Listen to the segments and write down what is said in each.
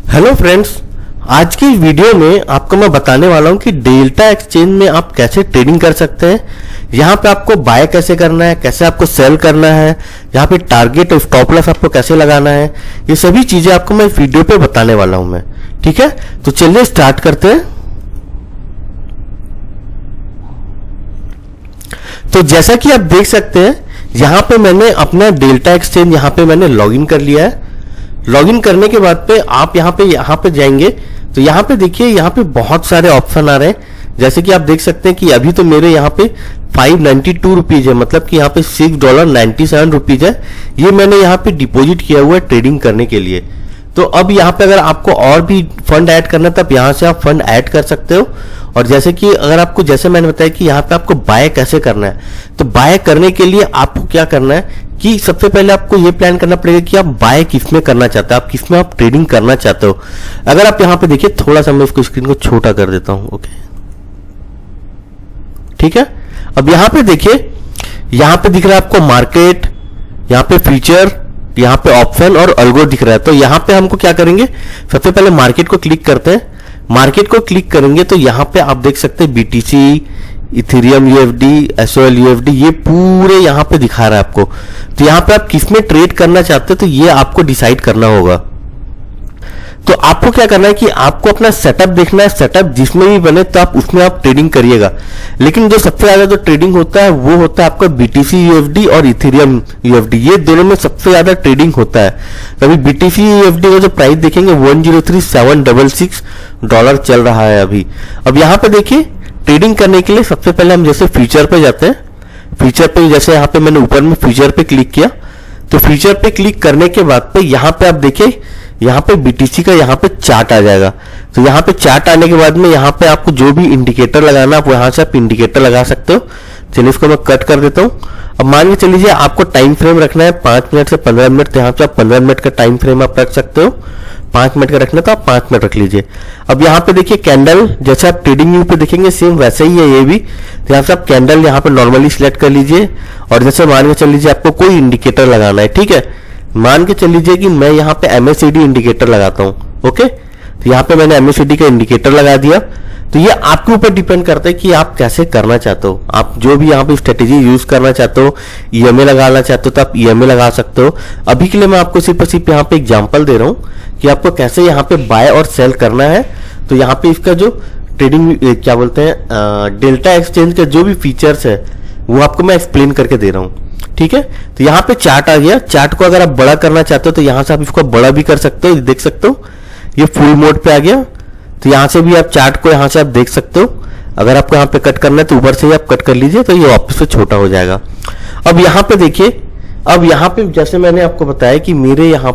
Hello friends, आज की video में आपको मैं बताने वाला हूं कि डेल्टा एक्सचेंज में आप कैसे ट्रेडिंग कर सकते हैं। यहाँ पे आपको बाय कैसे करना है, कैसे आपको सेल करना है, यहाँ पे टारगेट और स्टॉप लॉस आपको कैसे लगाना है, ये सभी चीजें आपको मैं इस वीडियो पे बताने वाला हूं मैं। ठीक है, तो चलिए स्टार्ट करते हैं। तो जैसा कि आप देख सकते हैं, यहाँ पे मैंने अपना डेल्टा एक्सचेंज यहाँ पे मैंने लॉगिन कर लिया है। लॉगिन करने के बाद पे आप यहाँ पे जाएंगे तो यहाँ पे देखिए, यहाँ पे बहुत सारे ऑप्शन आ रहे हैं। जैसे कि आप देख सकते हैं कि अभी तो मेरे यहाँ पे 592 रुपीज है, मतलब कि यहाँ पे $6.97 है। ये मैंने यहाँ पे डिपॉजिट किया हुआ है ट्रेडिंग करने के लिए। तो अब यहाँ पे अगर आपको और भी फंड ऐड करना है तब यहाँ से आप फंड ऐड कर सकते हो। और जैसे कि अगर आपको, जैसे मैंने बताया कि यहाँ पे आपको बाय कैसे करना है, तो बाय करने के लिए आपको क्या करना है कि सबसे पहले आपको ये प्लान करना पड़ेगा कि आप बाय किस में करना चाहते हो, आप किस में आप ट्रेडिंग करना चाहते हो। अगर आप यहाँ पे देखिए, थोड़ा सा मैं इसको स्क्रीन को छोटा कर देता हूं। ओके, ठीक है। अब यहाँ पे देखिए, यहाँ पे दिख रहा है आपको मार्केट, यहाँ पे फ्यूचर, यहाँ पे ऑप्शन और अल्गो दिख रहा है। तो यहाँ पे हमको क्या करेंगे, सबसे पहले मार्केट को क्लिक करते हैं। मार्केट को क्लिक करेंगे तो यहाँ पे आप देख सकते हैं BTC, Ethereum USD, SOL USD, ये पूरे यहाँ पे दिखा रहा है आपको। तो यहाँ पे आप किस में ट्रेड करना चाहते हो तो ये आपको डिसाइड करना होगा। तो आपको क्या करना है कि आपको अपना सेटअप देखना है, सेटअप जिसमें भी बने तो आप उसमें आप ट्रेडिंग करिएगा। लेकिन जो सबसे ज्यादा जो ट्रेडिंग होता है वो होता है आपका BTC USD और इथेरियम USD, ये दोनों में सबसे ज्यादा ट्रेडिंग होता है। तो अभी BTC USD का जो प्राइस देखेंगे $103,766 चल रहा है अभी। अब यहाँ पे देखिए, ट्रेडिंग करने के लिए सबसे पहले हम जैसे फ्यूचर पे जाते हैं। फ्यूचर पे जैसे यहाँ पे मैंने ऊपर में फ्यूचर पे क्लिक किया, तो फ्यूचर पे क्लिक करने के बाद पे यहाँ पे आप देखिए, यहाँ पे BTC का यहाँ पे चार्ट आ जाएगा। तो यहाँ पे चार्ट आने के बाद में यहाँ पे आपको जो भी इंडिकेटर लगाना आप यहाँ से आप इंडिकेटर लगा सकते हो। चलिए इसको मैं कट कर देता हूँ। अब मान के चलिए आपको टाइम फ्रेम रखना है 5 मिनट से 15 मिनट, तो यहाँ पे आप 15 मिनट का टाइम फ्रेम आप रख सकते हो। 5 मिनट का रखना तो आप 5 मिनट रख लीजिए। अब यहाँ पे देखिए कैंडल, जैसे आप ट्रेडिंग व्यू पे देखेंगे सेम वैसे ही है ये भी। तो यहाँ से आप कैंडल यहाँ पे नॉर्मली सिलेक्ट कर लीजिए और जैसे मान के चल लीजिए आपको कोई इंडिकेटर लगाना है। ठीक है, मान के चल लीजिए कि मैं यहाँ पे MACD इंडिकेटर लगाता हूँ। ओके, तो यहाँ पे मैंने MACD का इंडिकेटर लगा दिया। तो ये आपके ऊपर डिपेंड करता है कि आप कैसे करना चाहते हो। आप जो भी यहाँ पे स्ट्रेटेजी यूज करना चाहते हो, EMA लगाना चाहते हो तो आप EMA लगा सकते हो। अभी के लिए मैं आपको सिर्फ यहाँ पे एग्जांपल दे रहा हूँ कि आपको कैसे यहाँ पे बाय और सेल करना है। तो यहाँ पे इसका जो ट्रेडिंग क्या बोलते हैं, डेल्टा एक्सचेंज के जो भी फीचर्स है वो आपको मैं एक्सप्लेन करके दे रहा हूँ। ठीक है, तो यहाँ पे चार्ट आ गया। चार्ट को अगर आप बड़ा करना चाहते हो तो यहाँ से आप इसको बड़ा भी कर सकते हो, देख सकते हो ये फुल मोड पे आ गया। तो यहाँ से भी आप चार्ट को यहाँ से आप देख सकते हो। अगर आपको यहाँ पे कट करना है तो ऊपर से ही आप कट कर लीजिए, तो ये वापस से छोटा हो जाएगा। अब यहाँ पे देखिए, अब यहाँ पे जैसे मैंने आपको बताया कि मेरे यहाँ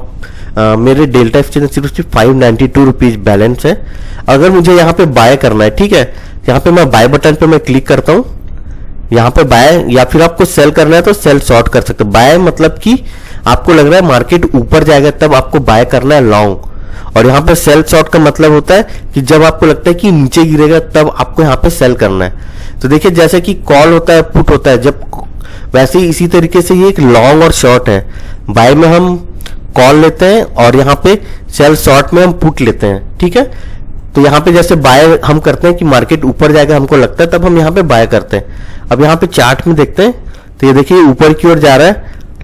मेरे डेल्टा एक्सचेंज सिर्फ 592 रुपीज बैलेंस है। अगर मुझे यहाँ पे बाय करना है, ठीक है, यहाँ पे मैं बाय बटन पे मैं क्लिक करता हूँ। यहाँ पे बाय, या फिर आपको सेल करना है तो सेल शॉर्ट कर सकते हो। बाय मतलब कि आपको लग रहा है मार्केट ऊपर जाएगा तब आपको बाय करना है लॉन्ग, और यहाँ पे सेल शॉर्ट का मतलब होता है कि जब आपको लगता है कि नीचे गिरेगा तब आपको यहाँ पे सेल करना है। तो देखिए, जैसे कि कॉल होता है, पुट होता है, जब वैसे ही इसी तरीके से ये एक लॉन्ग और शॉर्ट है। बाय में हम कॉल लेते हैं और यहाँ पे सेल शॉर्ट में हम पुट लेते हैं। ठीक है, तो यहाँ पे जैसे बाय हम करते हैं कि मार्केट ऊपर जाएगा हमको लगता है तब हम यहाँ पे बाय करते हैं। अब यहाँ पे चार्ट में देखते हैं तो ये देखिए ऊपर की ओर जा रहा है।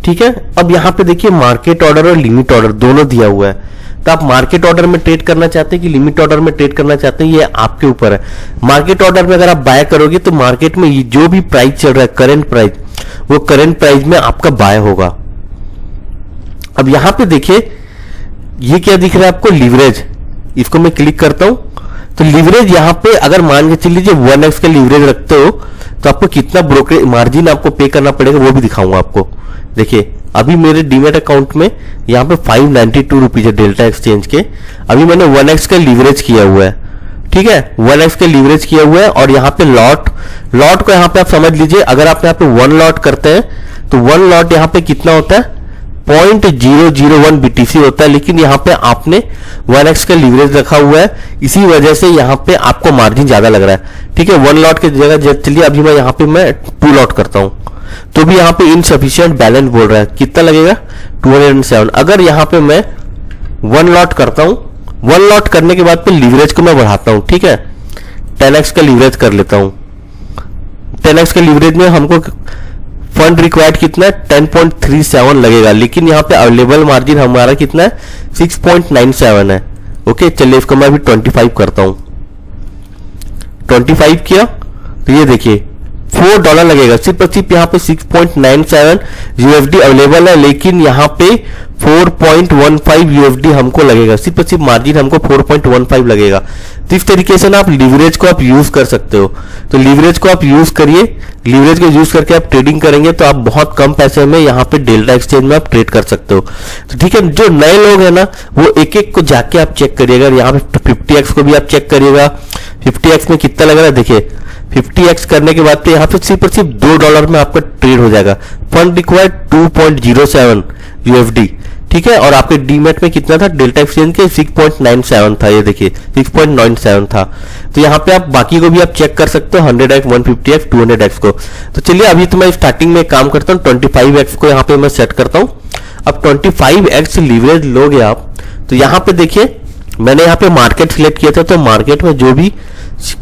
ठीक है, अब यहाँ पे देखिए मार्केट ऑर्डर और लिमिट ऑर्डर दोनों दिया हुआ है। तो आप मार्केट ऑर्डर में ट्रेड करना चाहते हैं कि लिमिट ऑर्डर में ट्रेड करना चाहते हैं, ये आपके ऊपर है। मार्केट ऑर्डर में अगर आप बाय करोगे तो मार्केट में जो भी प्राइस चल रहा है, करंट प्राइस, वो करंट प्राइस में आपका बाय होगा। अब यहाँ पे देखिए ये क्या दिख रहा है आपको, लीवरेज। इसको मैं क्लिक करता हूं तो लीवरेज यहाँ पे अगर मान के चल लीजिए 1x का लीवरेज रखते हो तो आपको कितना ब्रोकरेज मार्जिन आपको पे करना पड़ेगा वो भी दिखाऊंगा आपको। देखिए अभी मेरे डीमेट अकाउंट में यहाँ पे 592 रुपीज है डेल्टा एक्सचेंज के। अभी मैंने 1x का लीवरेज किया हुआ है। ठीक है, 1x का लीवरेज किया हुआ है। और यहाँ पे लॉट को यहाँ पे आप समझ लीजिए, अगर आप यहाँ पे 1 लॉट करते हैं तो 1 लॉट यहाँ पे कितना होता है, 0.001 BTC होता है। लेकिन यहाँ पे आपने 1x का लीवरेज रखा हुआ है, इसी वजह से यहाँ पे आपको मार्जिन ज्यादा लग रहा है। ठीक है, 1 लॉट की जगह चलिए अभी मैं यहाँ पे मैं 2 लॉट करता हूँ तो भी यहाँ पे इनसफिशिएंट बैलेंस बोल रहा है। कितना लगेगा, 207। अगर यहाँ पे मैं 1 लॉट करता हूँ 1 लॉट करने के बाद पे लीवरेज को मैं बढ़ाता हूं, ठीक है, 10x का लीवरेज कर लेता हूं। 10x के लीवरेज में हमको फंड रिक्वायर्ड कितना है, 10.37 लगेगा, लेकिन यहाँ पे अवेलेबल मार्जिन हमारा कितना है, 6.97 है। ओके, चलिए इसको मैं अभी 25 करता हूं। 25 किया तो ये देखिए $4 लगेगा, सिर्फ और सिर्फ यहाँ पे 6.97 USD अवेलेबल है, लेकिन यहाँ पे 4.15 USD हमको लगेगा, सिर्फ और सिर्फ मार्जिन हमको 4.15 लगेगा। तो इस तरीके से ना आप लीवरेज को आप यूज कर सकते हो। तो लीवरेज को आप यूज करिए, लीवरेज को यूज करके आप ट्रेडिंग करेंगे तो आप बहुत कम पैसे में यहाँ पे डेल्टा एक्सचेंज में आप ट्रेड कर सकते हो। तो ठीक है, जो नए लोग हैं ना वो एक एक को जाके आप चेक करिएगा, यहाँ पे 50x को भी आप चेक करिएगा, 50x में कितना लग रहा है देखिए, 50x करने के बाद पे यहाँ पे सिर्फ और सिर्फ $2 में आपका ट्रेड हो जाएगा। फंड रिक्वायर्ड 2.07 USD, ठीक है, और आपके डीमेट में कितना था डेल्टा एक्सचेंज के 6.97 था, ये देखिए 6.97 था। तो यहाँ पे आप बाकी को भी आप चेक कर सकते हो, 100x, 150x, 200x को। तो चलिए अभी तो मैं स्टार्टिंग में काम करता हूँ, 25x को यहाँ पे मैं सेट करता हूँ। अब 25x लीवरेज लोगे आप तो यहाँ पे देखिए मैंने यहाँ पे मार्केट सिलेक्ट किया था, तो मार्केट में जो भी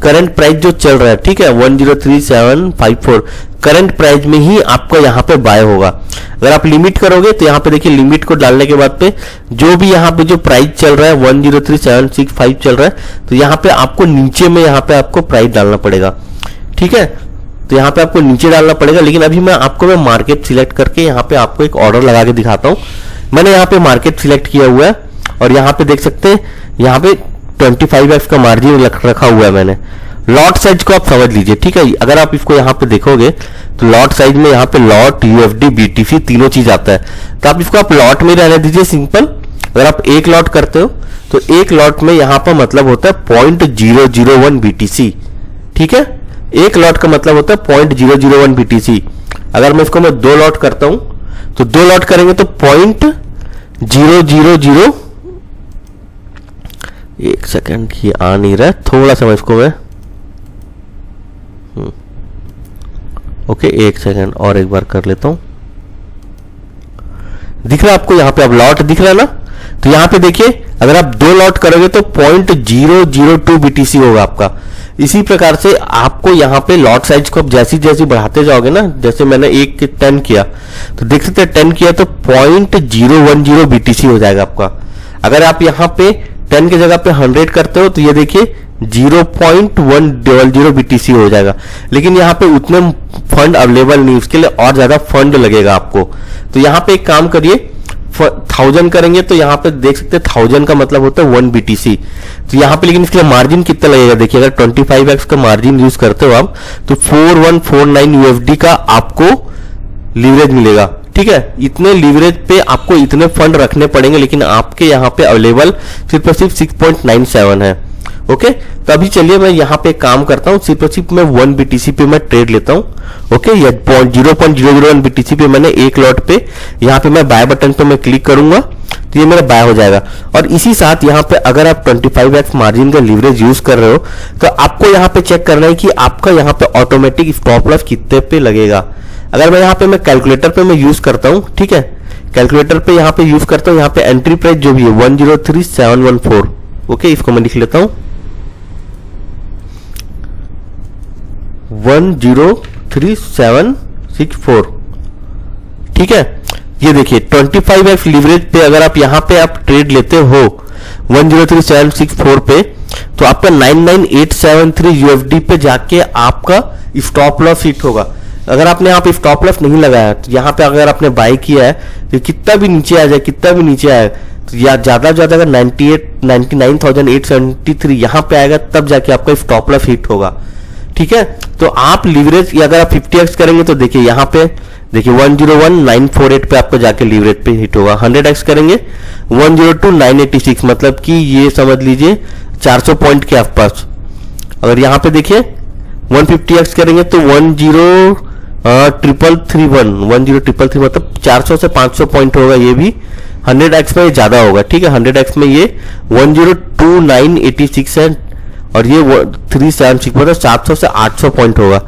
करंट प्राइस जो चल रहा है, ठीक है, 103754 करंट प्राइस में ही आपको यहाँ पे बाय होगा। अगर आप लिमिट करोगे तो यहाँ पे देखिए लिमिट को डालने के बाद पे जो भी यहाँ पे जो प्राइस चल रहा है 103765 चल रहा है, तो यहाँ पे आपको नीचे में यहाँ पे आपको प्राइस डालना पड़ेगा, ठीक है, तो यहाँ पे आपको नीचे डालना पड़ेगा। लेकिन अभी मैं मार्केट सिलेक्ट करके यहाँ पे आपको एक ऑर्डर लगा के दिखाता हूँ। मैंने यहाँ पे मार्केट सिलेक्ट किया हुआ है और यहाँ पे देख सकते हैं यहाँ पे 25x का मार्जिन रखा हुआ है मैंने। लॉट साइज को आप समझ लीजिए, ठीक है, अगर आप इसको यहाँ पे देखोगे तो लॉट साइज में यहाँ पे लॉट, UFD, BTC तीनों चीज आता है, तो आप इसको आप लॉट में रहने दीजिए सिंपल। अगर आप एक लॉट करते हो तो एक लॉट में यहाँ पर मतलब होता है 0.001 BTC, ठीक है, एक लॉट का मतलब होता है 0.001 BTC। अगर मैं इसको 2 लॉट करता हूं तो 2 लॉट करेंगे तो 0.000, एक सेकंड की आ नहीं रहा है, थोड़ा सा इसको मैं ओके, एक सेकंड और एक बार कर लेता हूं। दिख रहा है आपको यहाँ पे, अब लॉट दिख रहा है ना, तो यहाँ पे देखिए अगर आप 2 लॉट करोगे तो 0.002 BTC होगा आपका। इसी प्रकार से आपको यहाँ पे लॉट साइज को आप जैसी जैसी बढ़ाते जाओगे ना, जैसे मैंने 1 के 10 किया तो देख सकते हैं 10 किया तो 0.010 BTC हो जाएगा आपका। अगर आप यहाँ पे 10 की जगह पे 100 करते हो तो ये देखिए 0.100 BTC हो जाएगा। लेकिन यहाँ पे उतने फंड अवेलेबल नहीं, उसके लिए और ज्यादा फंड लगेगा आपको। तो यहाँ पे एक काम करिए, 1000 करेंगे तो यहाँ पे देख सकते हैं 1000 का मतलब होता है 1 BTC। तो यहाँ पे लेकिन इसके लिए मार्जिन कितना लगेगा देखिए, अगर 25x का मार्जिन यूज करते हो आप तो 4149 USD का आपको लीवरेज मिलेगा, ठीक है। इतने लीवरेज पे आपको इतने फंड रखने पड़ेंगे, लेकिन आपके यहाँ पे अवेलेबल सिर्फ और सिर्फ 6.97 है। ओके, तो अभी चलिए मैं यहाँ पे काम करता हूँ, सिर्फ और सिर्फ मैं 1 BTC पे मैं ट्रेड लेता हूँ। ओके, 0.001 BTC पे मैंने एक लॉट पे यहाँ पे मैं बाय बटन पे मैं क्लिक करूंगा तो ये मेरा बाय हो जाएगा। और इसी साथ यहाँ पे अगर आप 25x मार्जिन का लीवरेज यूज कर रहे हो तो आपको यहाँ पे चेक करना है कि आपका यहाँ पे ऑटोमेटिक स्टॉप लॉस कितने पे लगेगा। अगर मैं यहाँ पे मैं कैलकुलेटर पे मैं यूज करता हूँ, ठीक है, कैलकुलेटर पे यहाँ पे यूज करता हूँ, यहाँ पे एंट्री प्राइस जो भी है 103714। ओके, इसको मैं लिख लेता हूँ 103764, ठीक है। ये देखिए 25x लीवरेज पे अगर आप यहाँ पे आप ट्रेड लेते हो 103764 पे तो आपका 99873 USD पे जाके आपका स्टॉप लॉस हिट होगा। अगर आपने यहाँ पे स्टॉप लॉस नहीं लगाया तो यहाँ पे अगर आपने बाय किया है तो कितना भी नीचे आ जाए, कितना भी नीचे आए तो या ज्यादा से ज्यादा अगर 99,873 यहाँ पे आएगा तब जाके आपका स्टॉप लॉस हिट होगा, ठीक है। तो आप लीवरेज अगर आप 50x करेंगे तो देखिए यहाँ पे देखिए 101948 पे आपको जाके लीवरेज पे हिट होगा। 100x करेंगे 102986, मतलब कि ये समझ लीजिए 400 पॉइंट के आसपास। अगर यहाँ पे देखिए 150x करेंगे तो 103331 मतलब 400 से 500 पॉइंट होगा। ये भी 100x में ये ज्यादा होगा, ठीक है। 100x में ये 102986 है और ये 376 मतलब 700 से 800 पॉइंट होगा।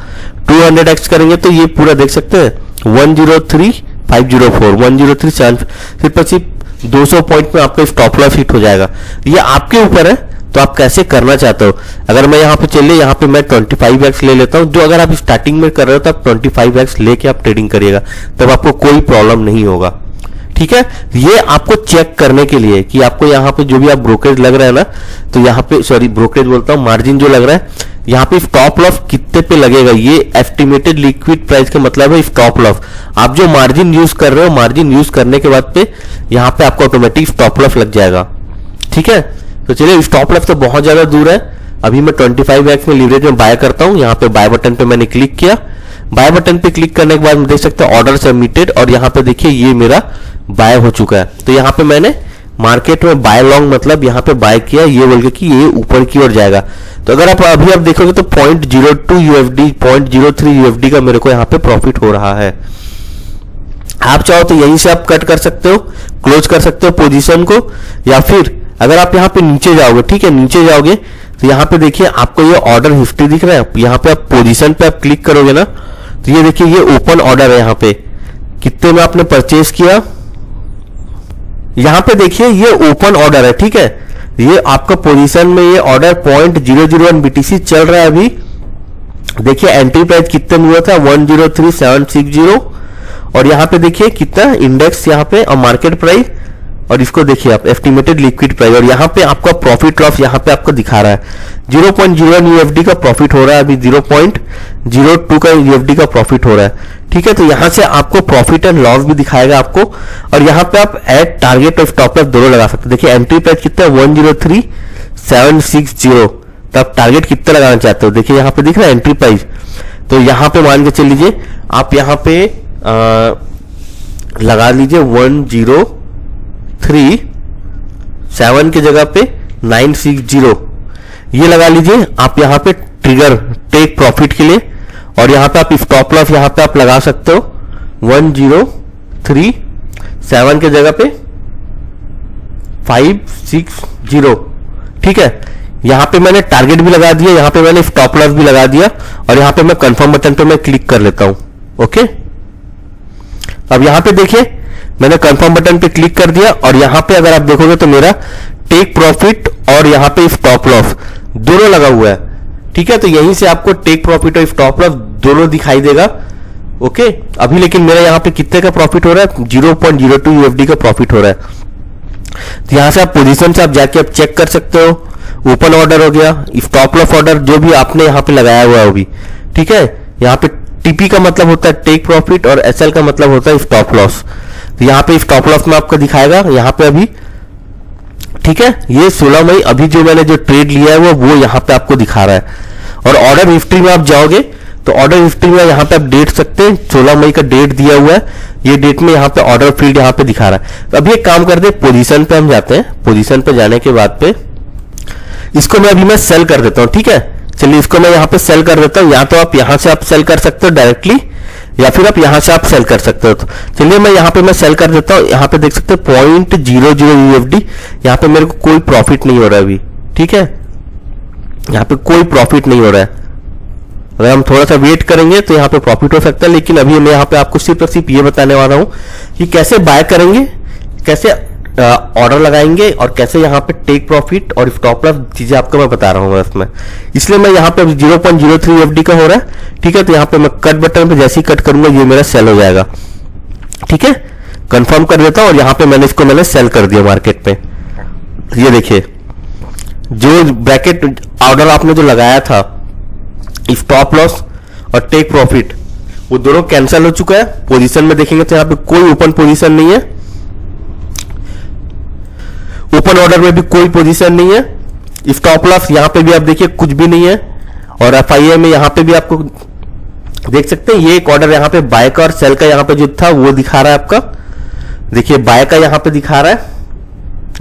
200x करेंगे तो ये पूरा देख सकते हैं 103504 1037 सिर्फ 200 पॉइंट में आपका स्टॉप लॉस हिट हो जाएगा। ये आपके ऊपर है, तो आप कैसे करना चाहते हो। अगर मैं यहाँ पे चलिए, यहाँ पे मैं 25x ले लेता हूँ। जो अगर आप स्टार्टिंग में कर रहे हो तो आप 25x लेके आप ट्रेडिंग करिएगा, तब आपको कोई प्रॉब्लम नहीं होगा। ठीक है, ये आपको चेक करने के लिए कि आपको यहाँ पे जो भी आप ब्रोकरेज लग रहा है ना, तो यहाँ पे सॉरी ब्रोकरेज बोलता हूँ, मार्जिन जो लग रहा है, यहाँ पे स्टॉप लॉस कितने पे लगेगा, ये एस्टिमेटेड लिक्विड प्राइस का मतलब है स्टॉप लॉस। आप जो मार्जिन यूज कर रहे हो, मार्जिन यूज करने के बाद पे यहाँ पे आपको ऑटोमेटिक स्टॉप लॉस लग जाएगा। ठीक है, तो चलिए स्टॉप लॉस तो बहुत ज्यादा दूर है। अभी मैं 25x में लीवरेज में बाय करता हूँ। यहाँ पे बाय बटन पे मैंने क्लिक किया। बाय बटन पे क्लिक करने के बाद देख सकते हैं ऑर्डर सबमिटेड, और यहाँ पे देखिए ये मेरा बाय हो चुका है। तो यहाँ पे मैंने मार्केट में बाय लॉन्ग मतलब यहाँ पे बाय किया, ये बोल के कि ये ऊपर की ओर जाएगा। तो अगर आप अभी आप देखोगे तो 0.02 USD 0.03 USD का मेरे को यहाँ पे प्रॉफिट हो रहा है। आप चाहो तो यहीं से आप कट कर सकते हो, क्लोज कर सकते हो पोजीशन को, या फिर अगर आप यहाँ पे नीचे जाओगे, ठीक है, नीचे जाओगे तो यहाँ पे देखिए आपको ये ऑर्डर हिस्ट्री दिख रहा है। यहाँ पे आप पोजीशन पे आप क्लिक करोगे ना, तो ये देखिए ये ओपन ऑर्डर है। यहाँ पे कितने में आपने परचेज किया, यहाँ पे देखिए ये ओपन ऑर्डर है। ठीक है, ये आपका पोजीशन में ये ऑर्डर 0.001 BTC चल रहा है अभी। देखिए एंट्री प्राइस कितने में हुआ था 103,760, और यहाँ पे देखिए कितना इंडेक्स यहाँ पे और मार्केट प्राइस, और इसको देखिए आप एस्टिमेटेड लिक्विड प्राइस, और यहाँ पे आपका प्रॉफिट लॉस यहाँ पे आपको दिखा रहा है 0.01 USD का प्रॉफिट हो रहा है, अभी 0.02 का USD का प्रॉफिट हो रहा है। ठीक है, तो यहाँ से आपको प्रॉफिट एंड लॉस भी दिखाएगा आपको, और यहाँ पे आप एड टारगेट और स्टॉप लॉस दोनों लगा सकते हैं। देखिए एंट्री प्राइस कितना है 103,760, तो आप टारगेट कितना लगाना चाहते हो, देखिए यहाँ पे दिख रहा है एंट्री प्राइस। तो यहाँ पे मान के चल लीजिए आप यहाँ पे लगा लीजिए 103.7 के जगह पे 960 ये लगा लीजिए आप यहाँ पे ट्रिगर टेक प्रॉफिट के लिए, और यहाँ पे आप स्टॉप लॉस यहाँ पे आप लगा सकते हो 1037 के जगह पे 560। ठीक है, यहाँ पे मैंने टारगेट भी लगा दिया, यहाँ पे मैंने स्टॉप लॉस भी लगा दिया, और यहाँ पे मैं कंफर्म बटन पे मैं क्लिक कर लेता हूं। ओके, अब यहाँ पे देखिए मैंने कंफर्म बटन पे क्लिक कर दिया, और यहाँ पे अगर आप देखोगे तो मेरा टेक प्रॉफिट और यहाँ पे स्टॉप लॉस दोनों लगा हुआ है। ठीक है, तो यहीं से आपको टेक प्रॉफिट और स्टॉप लॉस दोनों दिखाई देगा। ओके, अभी लेकिन मेरा यहाँ पे कितने का प्रॉफिट हो रहा है 0.02 USD का प्रॉफिट हो रहा है। तो यहाँ से आप पोजीशन से आप जाके आप चेक कर सकते हो, ओपन ऑर्डर हो गया, स्टॉप लॉस ऑर्डर जो भी आपने यहाँ पे लगाया हुआ है वो भी। ठीक है, यहाँ पे टीपी का मतलब होता है टेक प्रॉफिट और एसएल का मतलब होता है स्टॉप लॉस। तो यहाँ पे स्टॉप लॉस में आपको दिखाएगा यहाँ पे अभी। ठीक है, ये 16 मई अभी जो मैंने जो ट्रेड लिया है वो यहाँ पे आपको दिखा रहा है। और ऑर्डर हिस्ट्री में आप जाओगे तो ऑर्डर हिस्ट्री में यहाँ पे आप डेट सकते हैं, 16 मई का डेट दिया हुआ है, ये डेट में यहाँ पे ऑर्डर फील्ड यहाँ पे दिखा रहा है। तो अभी एक काम करते हैं, पोजीशन पे हम जाते हैं। पोजीशन पे जाने के बाद पे इसको मैं अभी सेल कर देता हूँ। ठीक है, चलिए इसको मैं यहाँ पे सेल कर देता हूँ। या तो आप यहाँ से आप सेल कर सकते हो डायरेक्टली, या फिर आप यहाँ से आप सेल कर सकते हो। तो चलिए मैं यहाँ पे मैं सेल कर देता हूँ। यहाँ पे देख सकते हो 0.00 USD, यहाँ पे मेरे को कोई प्रॉफिट नहीं हो रहा है अभी। ठीक है, यहाँ पे कोई प्रॉफिट नहीं हो रहा है। अगर हम थोड़ा सा वेट करेंगे तो यहाँ पे प्रॉफिट हो सकता है, लेकिन अभी मैं यहाँ पे आपको सिर्फ और सिर्फ ये बताने वाला हूँ कि कैसे बाय करेंगे, कैसे ऑर्डर लगाएंगे, और कैसे यहाँ पे टेक प्रॉफिट और स्टॉप लॉस चीजें आपको मैं बता रहा हूँ इसमें। इसलिए मैं यहाँ पे 0.03 USD का हो रहा है। ठीक है, तो यहाँ पे मैं कट बटन पे जैसे ही कट करूंगा ये मेरा सेल हो जाएगा। ठीक है, कंफर्म कर देता हूँ, और यहाँ पे मैंने सेल कर दिया मार्केट पे। ये देखिए जो ब्रैकेट ऑर्डर आपने जो लगाया था स्टॉप लॉस और टेक प्रॉफिट वो दोनों कैंसिल हो चुका है। पोजीशन में देखेंगे तो यहाँ पे कोई ओपन पोजीशन नहीं है, ओपन ऑर्डर में भी कोई पोजीशन नहीं है, स्टॉप लॉस यहाँ पे भी आप देखिए कुछ भी नहीं है, और एफआईए में यहाँ पे भी आपको देख सकते हैं ये एक ऑर्डर यहाँ पे बाय का और सेल का यहाँ पे जो था वो दिखा रहा है आपका। देखिए बाय का यहाँ पे दिखा रहा है,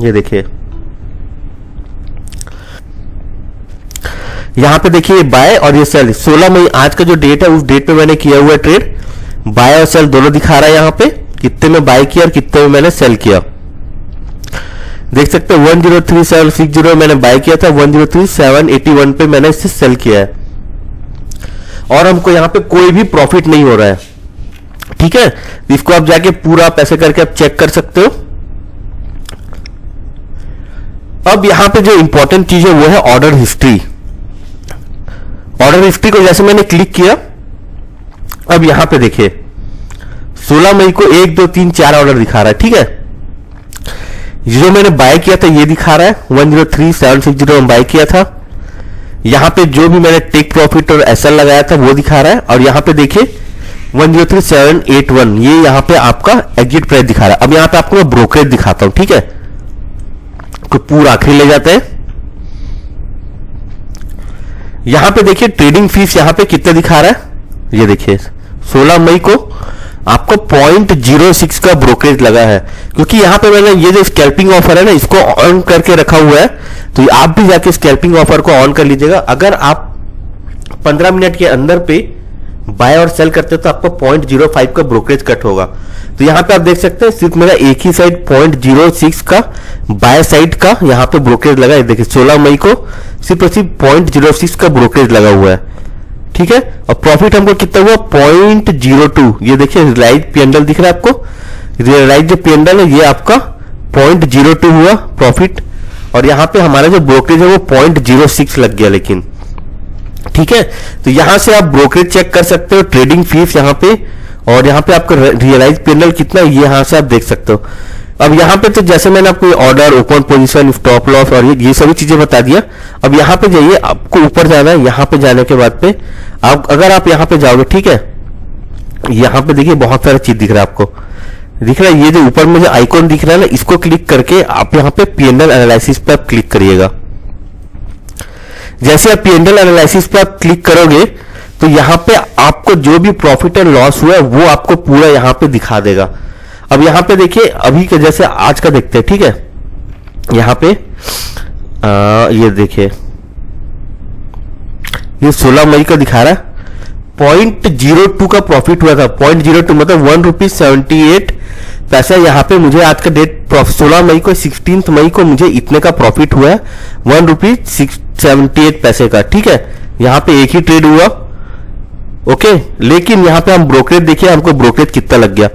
ये देखिए यहाँ पे देखिए बाय और ये सेल 16 मई आज का जो डेट है उस डेट पे मैंने किया हुआ ट्रेड, बाय और सेल दोनों दिखा रहा है यहाँ पे, कितने में बाय किया और कितने में मैंने सेल किया। देख सकते हैं 103,760 मैंने बाय किया था, 103,781 पे मैंने इसे सेल किया है, और हमको यहाँ पे कोई भी प्रॉफिट नहीं हो रहा है। ठीक है, इसको आप जाके पूरा पैसे करके आप चेक कर सकते हो। अब यहां पे जो इंपॉर्टेंट चीज है वो है ऑर्डर हिस्ट्री। ऑर्डर हिस्ट्री को जैसे मैंने क्लिक किया, अब यहां पे देखिए 16 मई को 1 2 3 4 ऑर्डर दिखा रहा है, ठीक है। जो मैंने बाय किया था ये दिखा रहा है 103760 में बाय किया था। यहां पे जो भी मैंने टेक प्रॉफिट और एसएल लगाया था वो दिखा रहा है, और यहां पे देखिए 103781 ये यहां पे आपका एग्जिट प्राइस दिखा रहा है। अब यहां पे आपको मैं ब्रोकरेज दिखाता हूं, ठीक है, तो पूरा आखिरी ले जाते हैं। यहां पे देखिए ट्रेडिंग फीस यहां पे कितना दिखा रहा है, ये देखिए 16 मई को आपको 0.06 का ब्रोकरेज लगा है, क्योंकि यहां पे मैंने ये जो स्कैल्पिंग ऑफर है ना इसको ऑन करके रखा हुआ है, तो आप भी जाके स्कैल्पिंग ऑफर को ऑन कर लीजिएगा। अगर आप 15 मिनट के अंदर पे बाय और सेल करते हो तो आपको 0.05 का ब्रोकरेज कट होगा। तो यहां पे आप देख सकते हैं सिर्फ मेरा एक ही साइड 0.06 का बाय साइड का यहां पे ब्रोकरेज लगा है। देखिए 16 मई को सिर्फ 0.06 का ब्रोकरेज लगा हुआ है, ठीक है। और प्रॉफिट हमको कितना हुआ 0.02। ये देखिए रिलाइज पीएनएल दिख रहा है आपको, रिलाइज जो पीएनएल है ये आपका 0.02 हुआ प्रॉफिट, और यहां पे हमारा जो ब्रोकरेज है वो 0.06 लग गया लेकिन, ठीक है। तो यहां से आप ब्रोकरेज चेक कर सकते हो, ट्रेडिंग फीस यहां पे, और यहां पे आपका रियलाइज पीएनएल कितना है ये यहां से आप देख सकते हो। अब यहां पे तो जैसे मैंने आपको order, open position, stop loss और ये सभी चीजें बता दिया। अब यहां पे जाइए, आपको ऊपर जाना है। यहां पे जाने के बाद पे आप अगर आप यहां पे जाओगे, ठीक है, यहां पे देखिए बहुत सारा चीज दिख रहा है आपको, दिख रहा है ये जो ऊपर में जो आइकॉन दिख रहा है ना, इसको क्लिक करके आप यहां पे पीएनएल एनालिसिस पे आप क्लिक करिएगा। जैसे आप पीएनएल एनालिसिस पे आप क्लिक करोगे तो यहां पे आपको जो भी प्रॉफिट एंड लॉस हुआ है वो आपको पूरा यहां पे दिखा देगा। अब यहां पे देखिए अभी के जैसे आज का देखते हैं, ठीक है। यहां पे ये देखिए ये 16 मई का दिखा रहा है 0.02 का प्रॉफिट हुआ था। 0.02 मतलब ₹1.78। यहां पे मुझे आज का डेट 16 मई को 16 मई को मुझे इतने का प्रॉफिट हुआ है ₹1.78 का, ठीक है। यहां पे एक ही ट्रेड हुआ, ओके। लेकिन यहां पे हम ब्रोकरेज देखिए, हमको ब्रोकरेज कितना लग गया,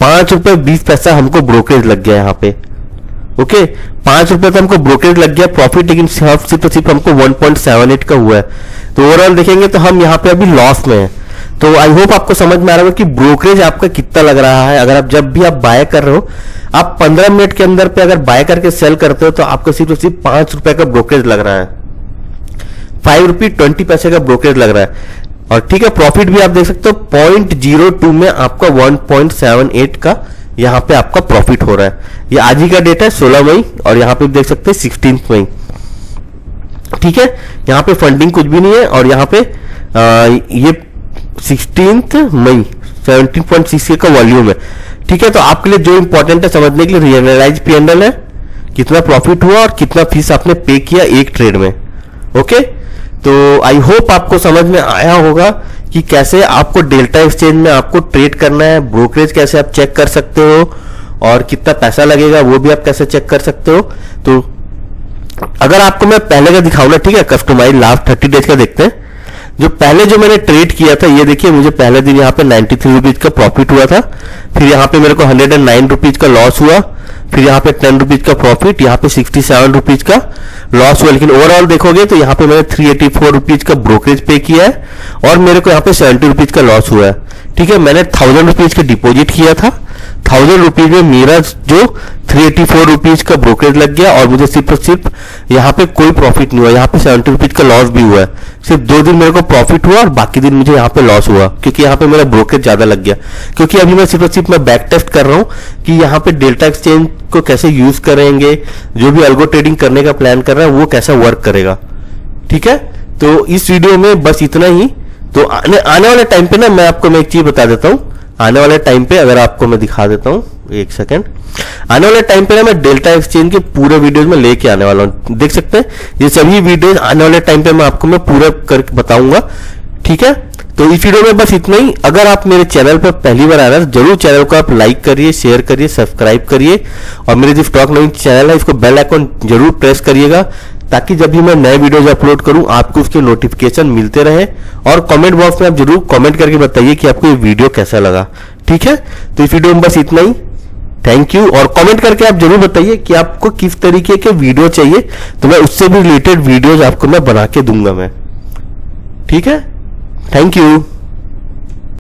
₹5.20 हमको ब्रोकरेज लग गया यहाँ पे, ओके। ₹5 तो हमको ब्रोकरेज लग गया प्रॉफिट, लेकिन सिर्फ हमको 1.78 का हुआ है। तो ओवरऑल देखेंगे तो हम यहाँ पे अभी लॉस में हैं। तो आई होप आपको समझ में आ रहा होगा कि ब्रोकरेज आपका कितना लग रहा है। अगर आप जब भी आप बाय कर रहे हो, आप 15 मिनट के अंदर पे अगर बाय करके सेल करते हो तो आपको सिर्फ ₹5 का ब्रोकरेज लग रहा है, ₹5.20 का ब्रोकरेज लग रहा है। और ठीक है, प्रॉफिट भी आप देख सकते हो 0.02 में आपका 1.78 का यहां पे आपका प्रॉफिट हो रहा है। ये आज ही का डेट है 16 मई, और यहां पे देख सकते हैं 16 मई, ठीक है। यहां पे फंडिंग कुछ भी नहीं है, और यहां पे ये 16 मई 17.6 का वॉल्यूम है, ठीक है। तो आपके लिए जो इंपॉर्टेंट है समझने के लिए रियलाइज पीएनएल है, कितना प्रॉफिट हुआ और कितना फीस आपने पे किया एक ट्रेड में, ओके। तो आई होप आपको समझ में आया होगा कि कैसे आपको डेल्टा एक्सचेंज में आपको ट्रेड करना है, ब्रोकरेज कैसे आप चेक कर सकते हो, और कितना पैसा लगेगा वो भी आप कैसे चेक कर सकते हो। तो अगर आपको मैं पहले का दिखाऊं ना, ठीक है, कस्टमाइज लास्ट 30 डेज का देखते हैं। जो पहले जो मैंने ट्रेड किया था ये देखिए, मुझे पहले दिन यहाँ पे 93 रुपीज का प्रॉफिट हुआ था, फिर यहाँ पे मेरे को 109 रुपीज का लॉस हुआ, फिर यहाँ पे 10 रुपीज का प्रॉफिट, यहाँ पे 67 रुपीज का लॉस हुआ। लेकिन ओवरऑल देखोगे तो यहाँ पे मैंने 384 रुपीज का ब्रोकरेज पे किया है, और मेरे को यहाँ पे 70 रुपीज का लॉस हुआ है, ठीक है। मैंने 1000 रुपीज का डिपॉजिट किया था, 1000 रुपीज में मेरा जो 384 रुपीज का ब्रोकरेज लग गया, और मुझे सिर्फ यहाँ पे कोई प्रॉफिट नहीं हुआ। यहाँ पे 70 रुपीज का लॉस भी हुआ है, सिर्फ 2 दिन मेरे को प्रॉफिट हुआ और बाकी दिन मुझे यहाँ पे लॉस हुआ, क्योंकि यहाँ पे मेरा ब्रोकरेज ज्यादा लग गया। क्योंकि अभी मैं सिर्फ मैं बैक टेस्ट कर रहा हूँ कि यहाँ पे डेल्टा एक्सचेंज को कैसे यूज करेंगे, जो भी अल्गो ट्रेडिंग करने का प्लान कर रहा है वो कैसा वर्क करेगा, ठीक है। तो इस वीडियो में बस इतना ही। तो आने वाले टाइम पे ना मैं आपको एक चीज बता देता हूँ। आने वाले टाइम पे अगर आपको मैं दिखा देता हूँ, एक सेकेंड, आने वाले टाइम पे ना मैं डेल्टा एक्सचेंज के पूरे वीडियोज में लेके आने वाला हूँ। देख सकते हैं ये सभी वीडियोज आने वाले टाइम पे मैं आपको मैं पूरा करके बताऊंगा, ठीक है। तो इस वीडियो में बस इतना ही। अगर आप मेरे चैनल पर पहली बार आ रहे हैं जरूर चैनल को आप लाइक करिए, शेयर करिए, सब्सक्राइब करिए, और मेरे जो स्टॉक नवीन चैनल है इसको बेल आइकन जरूर प्रेस करिएगा, ताकि जब भी मैं नए वीडियोज अपलोड करूं आपको उसके नोटिफिकेशन मिलते रहे। और कमेंट बॉक्स में आप जरूर कमेंट करके बताइए कि आपको ये वीडियो कैसा लगा, ठीक है। तो इस वीडियो में बस इतना ही। Thank you. और कमेंट करके आप जरूर बताइए कि आपको किस तरीके के वीडियो चाहिए, तो मैं उससे भी रिलेटेड वीडियोज आपको मैं बना के दूंगा मैं। ठीक है, थैंक यू।